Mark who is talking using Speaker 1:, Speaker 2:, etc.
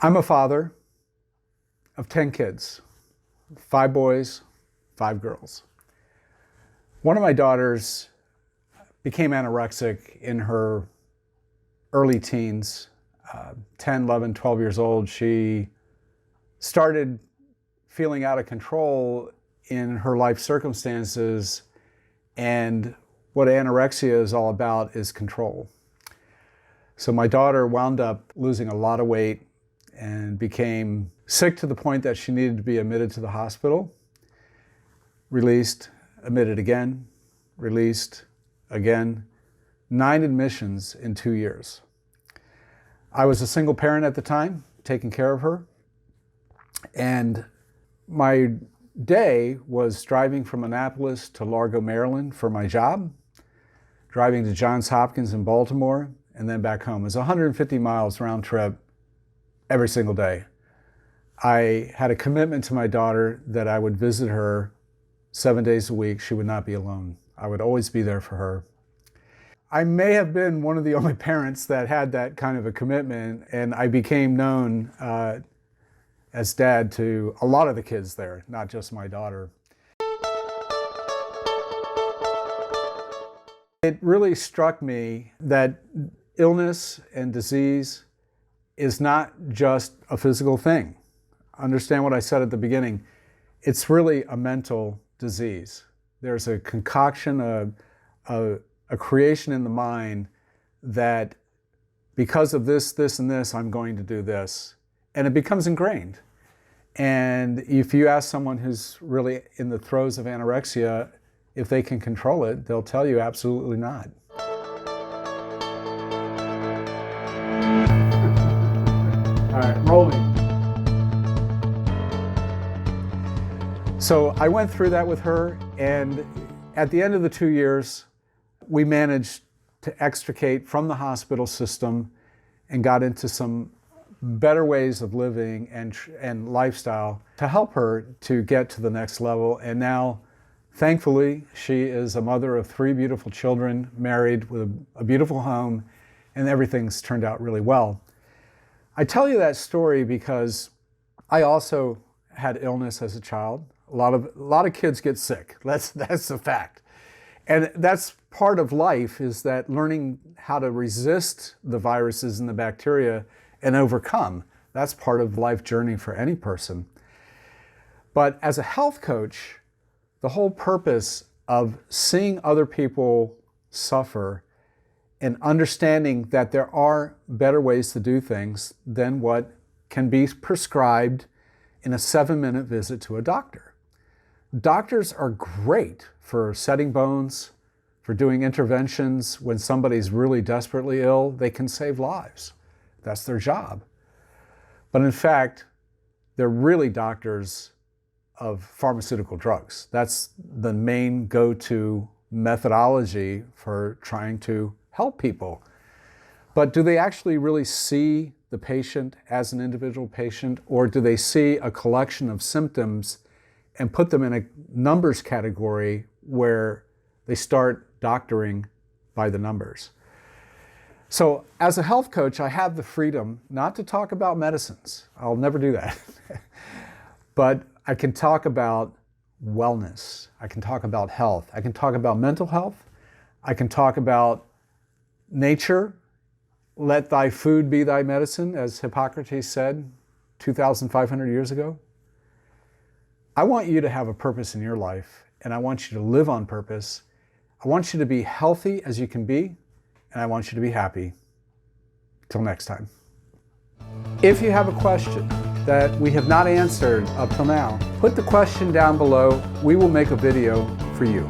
Speaker 1: I'm a father of 10 kids, 5 boys, 5 girls. One of my daughters became anorexic in her early teens, 10, 11, 12 years old. She started feeling out of control in her life circumstances, and what anorexia is all about is control. So my daughter wound up losing a lot of weight and became sick to the point that she needed to be admitted to the hospital, released, admitted again, released again, 9 admissions in 2 years. I was a single parent at the time, taking care of her, and my day was driving from Annapolis to Largo, Maryland for my job, driving to Johns Hopkins in Baltimore, and then back home. It was 150 miles round trip every single day. I had a commitment to my daughter that I would visit her 7 days a week. She would not be alone. I would always be there for her. I may have been one of the only parents that had that kind of a commitment, and I became known as dad to a lot of the kids there, not just my daughter. It really struck me that illness and disease is not just a physical thing. Understand what I said at the beginning. It's really a mental disease. There's a concoction, a creation in the mind that because of this, this, and this, I'm going to do this. And it becomes ingrained. And if you ask someone who's really in the throes of anorexia if they can control it, they'll tell you absolutely not. All right, rolling. So I went through that with her, and at the end of the 2 years, we managed to extricate from the hospital system and got into some better ways of living and lifestyle to help her to get to the next level. And now, thankfully, she is a mother of 3 beautiful children, married with a beautiful home, and everything's turned out really well. I tell you that story because I also had illness as a child. A lot of kids get sick. That's a fact. And that's part of life, is that learning how to resist the viruses and the bacteria and overcome. That's part of life journey for any person. But as a health coach, the whole purpose of seeing other people suffer and understanding that there are better ways to do things than what can be prescribed in a 7-minute visit to a doctor. Doctors are great for setting bones, for doing interventions when somebody's really desperately ill. They can save lives. That's their job. But in fact, they're really doctors of pharmaceutical drugs. That's the main go-to methodology for trying to help people. But do they actually really see the patient as an individual patient, or do they see a collection of symptoms and put them in a numbers category where they start doctoring by the numbers? So as a health coach, I have the freedom not to talk about medicines. I'll never do that. But I can talk about wellness. I can talk about health. I can talk about mental health. I can talk about nature. Let thy food be thy medicine, as Hippocrates said 2,500 years ago. I want you to have a purpose in your life, and I want you to live on purpose. I want you to be healthy as you can be, and I want you to be happy. Till next time. If you have a question that we have not answered up till now, put the question down below. We will make a video for you.